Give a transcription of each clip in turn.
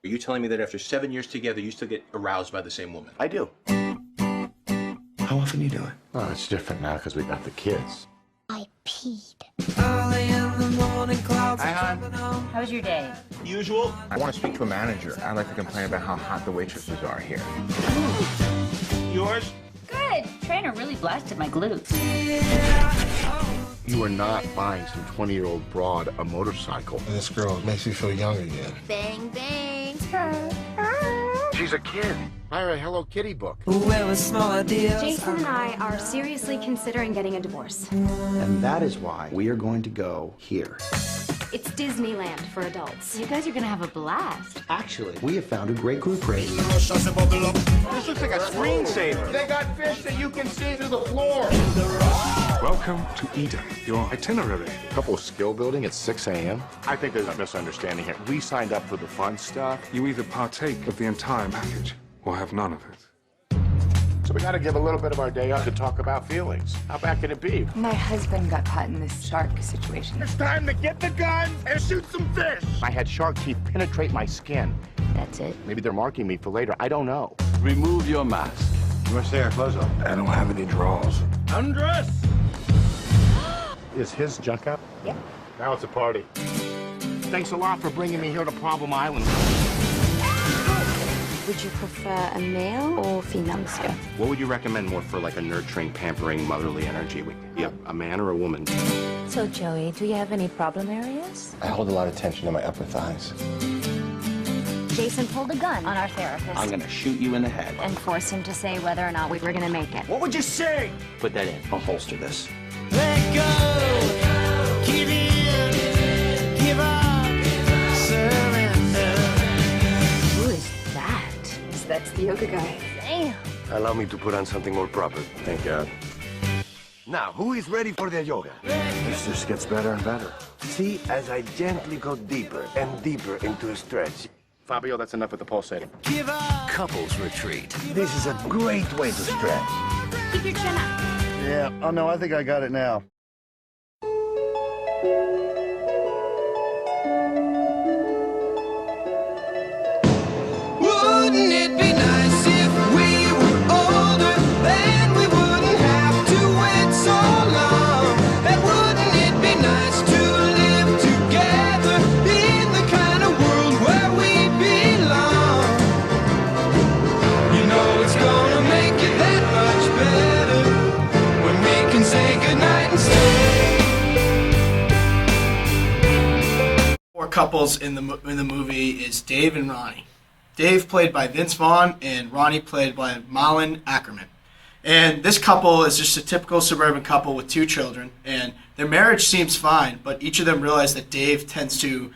Are you telling me that after 7 years together, you still get aroused by the same woman? I do. How often you do it? Oh, it's different now because we got the kids. I peed. Early in the morning, clouds Hi, are hon. jumping on. How was your day? Usual? I want to speak to a manager. I'd like to complain about how hot the waitresses are here. Yours? Good. Trainer really blasted my glutes. You are not buying some 20-year-old broad a motorcycle. This girl makes me feel young again. Bang, bang. She's a kid. Buy her a Hello Kitty book. Where with small ideas. Jason and I are seriously considering getting a divorce. And that is why we are going to go here. It's Disneyland for adults. You guys are gonna have a blast. Actually, we have found a great group rate. This looks like a screensaver. They got fish that you can see through the floor. Welcome to Eden, your itinerary. Couple skill building at 6 a.m. I think there's a misunderstanding here. We signed up for the fun stuff. You either partake of the entire package or have none of it. So we got to give a little bit of our day up to talk about feelings. How bad can it be? My husband got caught in this shark situation. It's time to get the gun and shoot some fish. I had shark teeth penetrate my skin. That's it. Maybe they're marking me for later. I don't know. Remove your mask. You want to say our clothes up? I don't have any drawers. Undress! Is his junk up? Yeah. Now it's a party. Thanks a lot for bringing me here to Problem Island. Would you prefer a male or female, monsieur? What would you recommend more for like a nurturing, pampering, motherly energy? Yeah, a man or a woman? So, Joey, do you have any problem areas? I hold a lot of tension in my upper thighs. Jason pulled a gun on our therapist I'm gonna shoot you in the head. And force him to say whether or not we were gonna make it. What would you say? Put that in. I'll holster this. Let go. Give in. Give up. Surrender. Who is that? That's the yoga guy. Damn. Allow me to put on something more proper. Thank God. Now, who is ready for their yoga? This just gets better and better. See, as I gently go deeper and deeper into a stretch. Fabio, that's enough with the pulsating. Give up. Couples retreat. This is a great way to stretch. Keep your chin up. Yeah, oh no, I think I got it now. Wouldn't it be nice if we were older? Then we wouldn't have to wait so long. And wouldn't it be nice to live together in the kind of world where we belong? You know it's gonna make it that much better when we can say goodnight and stay. Four couples in the movie is Dave and Ronnie. Dave played by Vince Vaughn and Ronnie played by Malin Ackerman. And this couple is just a typical suburban couple with two children, and their marriage seems fine, but each of them realize that Dave tends to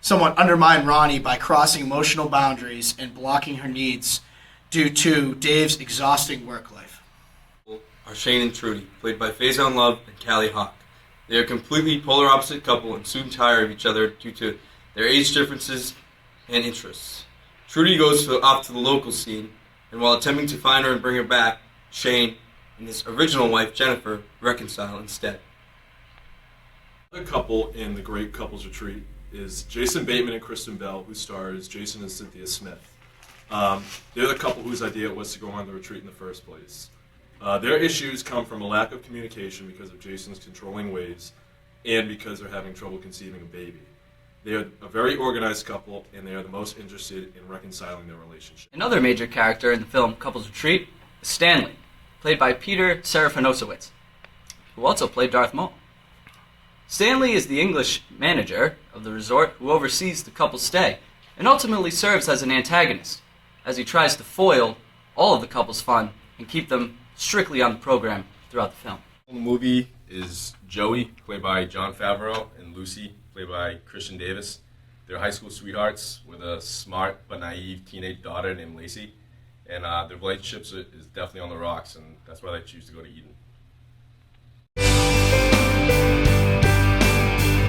somewhat undermine Ronnie by crossing emotional boundaries and blocking her needs due to Dave's exhausting work life. Are Shane and Trudy, played by Faison Love and Callie Hawk. They are a completely polar opposite couple and soon tire of each other due to their age differences and interests. Trudy goes off to the local scene, and while attempting to find her and bring her back, Shane and his original wife, Jennifer, reconcile instead. Another couple in The Great Couples Retreat is Jason Bateman and Kristen Bell, who stars Jason and Cynthia Smith. They're the couple whose idea it was to go on the retreat in the first place. Their issues come from a lack of communication because of Jason's controlling ways and because they're having trouble conceiving a baby. They are a very organized couple, and they are the most interested in reconciling their relationship. Another major character in the film Couples Retreat is Stanley, played by Peter Serafinosowicz, who also played Darth Maul. Stanley is the English manager of the resort who oversees the couple's stay and ultimately serves as an antagonist as he tries to foil all of the couple's fun and keep them strictly on the program throughout the film. The movie is Joey, played by Jon Favreau, and Lucy, played by Christian Davis. They're high school sweethearts with a smart but naive teenage daughter named Lacey, and their relationship is definitely on the rocks, and that's why they choose to go to Eden.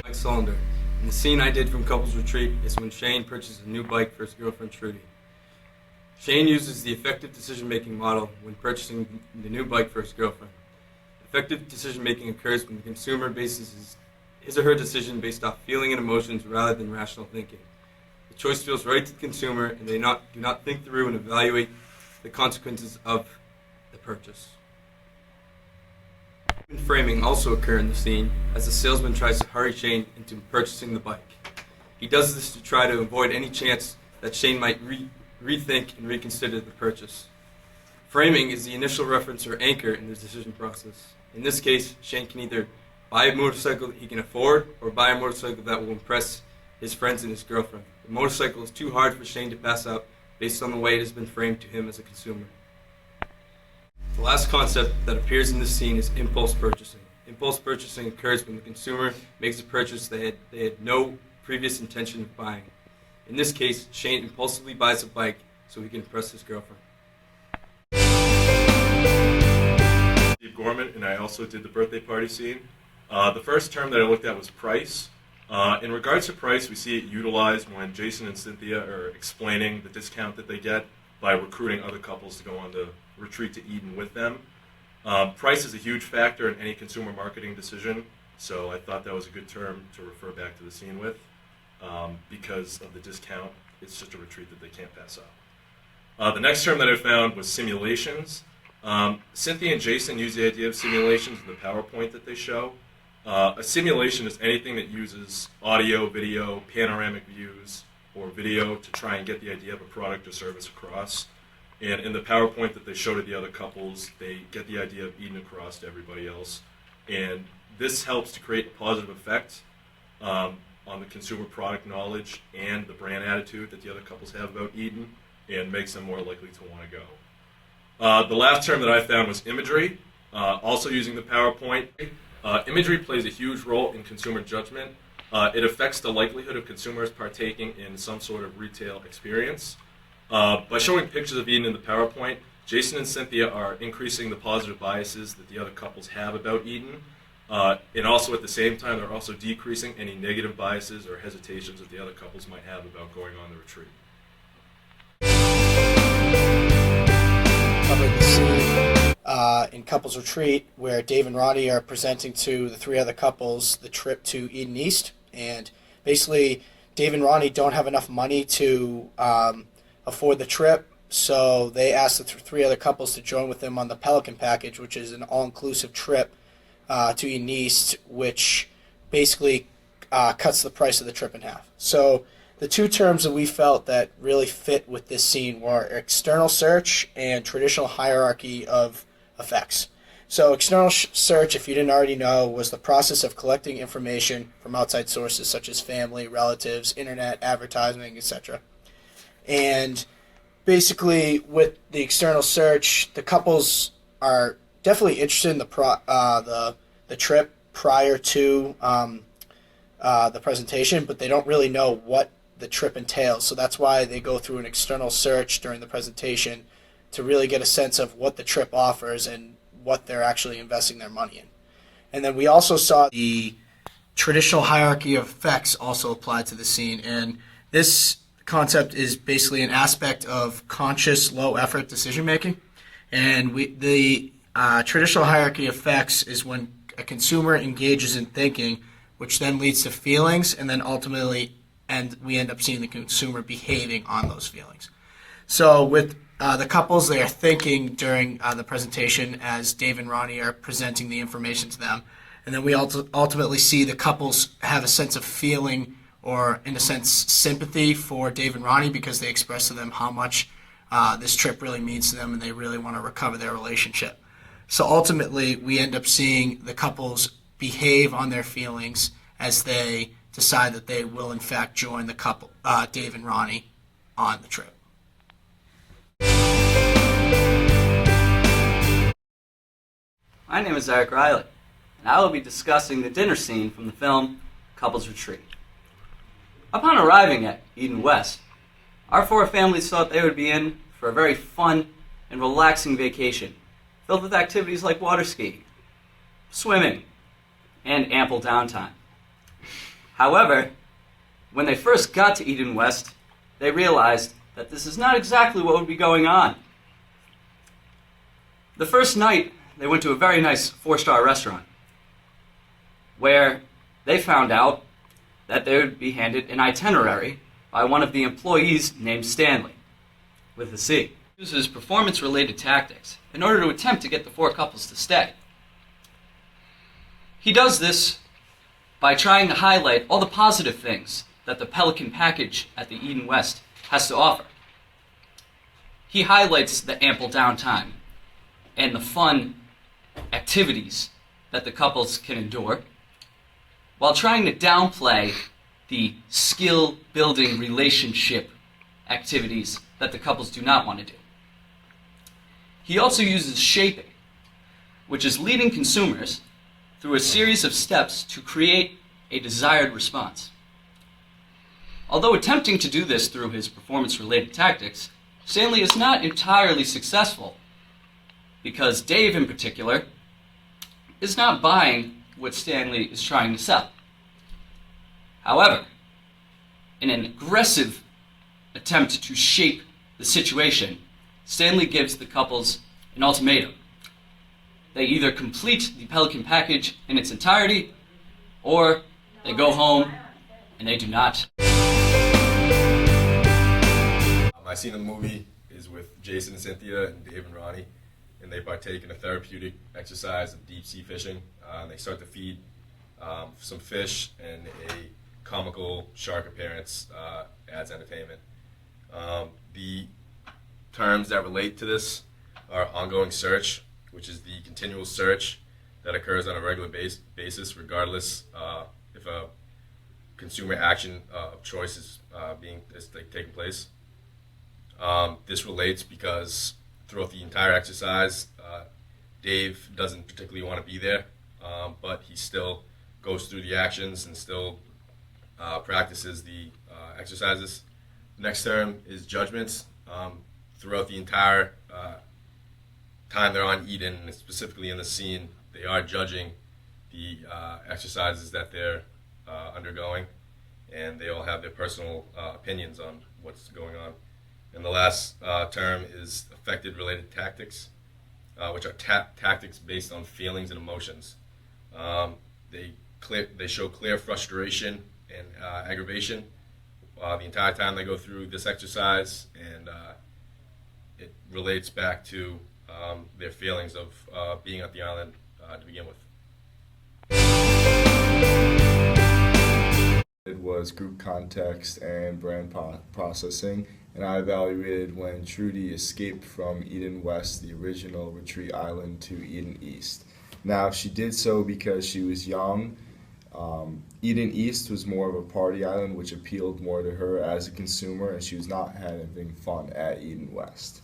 Mike Solander. And the scene I did from Couples Retreat is when Shane purchases a new bike for his girlfriend Trudy. Shane uses the effective decision-making model when purchasing the new bike for his girlfriend. Effective decision-making occurs when the consumer bases his or her decision based off feeling and emotions rather than rational thinking. The The choice feels right to the consumer, and they do not think through and evaluate the consequences of the purchase. Framing also occur in the scene as the salesman tries to hurry Shane into purchasing the bike. He does this to try to avoid any chance that Shane might rethink and reconsider the purchase. Framing is the initial reference or anchor in the decision process. In this case, Shane can either buy a motorcycle that he can afford or buy a motorcycle that will impress his friends and his girlfriend. The motorcycle is too hard for Shane to pass up based on the way it has been framed to him as a consumer. The last concept that appears in this scene is impulse purchasing. Impulse purchasing occurs when the consumer makes a purchase they had no previous intention of buying. In this case, Shane impulsively buys a bike so he can impress his girlfriend. Steve Gorman, and I also did the birthday party scene. The first term that I looked at was price. In regards to price, we see it utilized when Jason and Cynthia are explaining the discount that they get by recruiting other couples to go on the retreat to Eden with them. Price is a huge factor in any consumer marketing decision, so I thought that was a good term to refer back to the scene with. Because of the discount, it's just a retreat that they can't pass up. The next term that I found was simulations. Cynthia and Jason use the idea of simulations in the PowerPoint that they show. A simulation is anything that uses audio, video, panoramic views, or video to try and get the idea of a product or service across. And in the PowerPoint that they show to the other couples, they get the idea of Eden across to everybody else. And this helps to create a positive effect on the consumer product knowledge and the brand attitude that the other couples have about Eden, and makes them more likely to want to go. The last term that I found was imagery, also using the PowerPoint. Imagery plays a huge role in consumer judgment. It affects the likelihood of consumers partaking in some sort of retail experience. By showing pictures of Eden in the PowerPoint, Jason and Cynthia are increasing the positive biases that the other couples have about Eden. And also at the same time, they're also decreasing any negative biases or hesitations that the other couples might have about going on the retreat. Covered the scene in Couples Retreat where Dave and Ronnie are presenting to the three other couples the trip to Eden East. And basically, Dave and Ronnie don't have enough money to afford the trip, so they asked the three other couples to join with them on the Pelican package, which is an all-inclusive trip to Eden East, which basically cuts the price of the trip in half. So the two terms that we felt that really fit with this scene were external search and traditional hierarchy of effects. So external search, if you didn't already know, was the process of collecting information from outside sources such as family, relatives, internet, advertising, etc. And basically with the external search, the couples are definitely interested in the trip prior to the presentation, but they don't really know what the trip entails. So that's why they go through an external search during the presentation to really get a sense of what the trip offers and what they're actually investing their money in. And then we also saw the traditional hierarchy of effects also applied to the scene. And this concept is basically an aspect of conscious, low-effort decision-making. And the traditional hierarchy of effects is when a consumer engages in thinking, which then leads to feelings, and then ultimately we end up seeing the consumer behaving on those feelings. So with the couples, they are thinking during the presentation as Dave and Ronnie are presenting the information to them. And then we ultimately see the couples have a sense of feeling, or in a sense sympathy for Dave and Ronnie, because they express to them how much this trip really means to them and they really want to recover their relationship. So ultimately we end up seeing the couples behave on their feelings as they decide that they will in fact join the couple, Dave and Ronnie, on the trip. My name is Eric Riley, and I will be discussing the dinner scene from the film Couples Retreat. Upon arriving at Eden West, our four families thought they would be in for a very fun and relaxing vacation, filled with activities like water skiing, swimming, and ample downtime. However, when they first got to Eden West, they realized that this is not exactly what would be going on. The first night, they went to a very nice 4-star restaurant, where they found out that they would be handed an itinerary by one of the employees named Stanley, with a C. He uses performance-related tactics in order to attempt to get the four couples to stay. He does this by trying to highlight all the positive things that the Pelican package at the Eden West has to offer. He highlights the ample downtime and the fun activities that the couples can endure, while trying to downplay the skill-building relationship activities that the couples do not want to do. He also uses shaping, which is leading consumers through a series of steps to create a desired response. Although attempting to do this through his performance-related tactics, Stanley is not entirely successful, because Dave in particular is not buying what Stanley is trying to sell. However, in an aggressive attempt to shape the situation, Stanley gives the couples an ultimatum. They either complete the Pelican package in its entirety, or they go home and they do not. My scene in the movie is with Jason and Cynthia and Dave and Ronnie, and they partake in a therapeutic exercise of deep sea fishing. They start to feed some fish, and a comical shark appearance adds entertainment. The terms that relate to this are ongoing search, which is the continual search that occurs on a regular basis, regardless if a consumer action of choice is taking place. This relates because throughout the entire exercise, Dave doesn't particularly want to be there, but he still goes through the actions and still practices the exercises. Next term is judgments. Throughout the entire time they're on Eden, specifically in the scene, they are judging the exercises that they're undergoing, and they all have their personal opinions on what's going on. And the last term is affected-related tactics, which are tactics based on feelings and emotions. They show clear frustration and aggravation the entire time they go through this exercise, and it relates back to their feelings of being at the island to begin with. It was group context and brand processing, and I evaluated when Trudy escaped from Eden West, the original retreat island, to Eden East. Now, she did so because she was young. Eden East was more of a party island, which appealed more to her as a consumer, and she was not having fun at Eden West.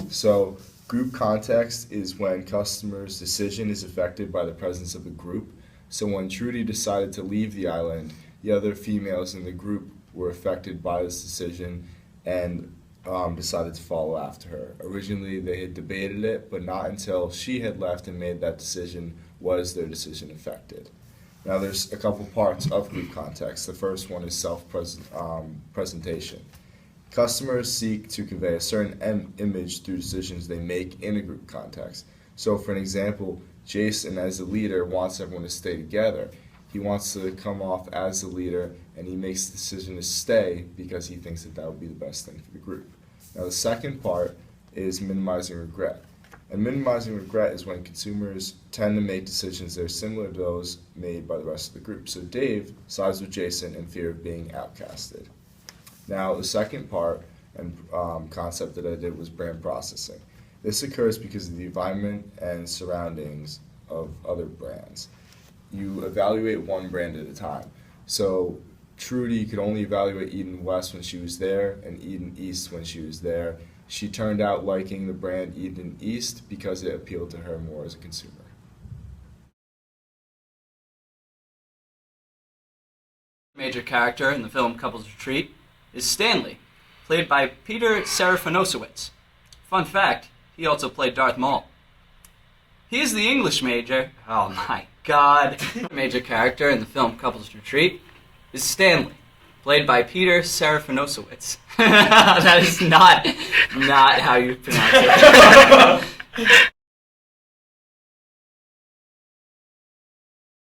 So, group context is when customers' decision is affected by the presence of the group. So when Trudy decided to leave the island, the other females in the group were affected by this decision and decided to follow after her. Originally, they had debated it, but not until she had left and made that decision was their decision affected. Now, there's a couple parts of group context. The first one is self-presentation. Customers seek to convey a certain image through decisions they make in a group context. So, for an example, Jason, as a leader, wants everyone to stay together. He wants to come off as the leader, and he makes the decision to stay because he thinks that would be the best thing for the group. Now, the second part is minimizing regret. And minimizing regret is when consumers tend to make decisions that are similar to those made by the rest of the group. So Dave sides with Jason in fear of being outcasted. Now, the second part and concept that I did was brand processing. This occurs because of the environment and surroundings of other brands. You evaluate one brand at a time. So Trudy could only evaluate Eden West when she was there and Eden East when she was there. She turned out liking the brand Eden East because it appealed to her more as a consumer. Major character in the film Couples Retreat is Stanley, played by Peter Serafinosowicz. Fun fact, he also played Darth Maul. He is the English major. Oh my god. Major character in the film Couples Retreat is Stanley, played by Peter Serafinosowicz. That is not how you pronounce it.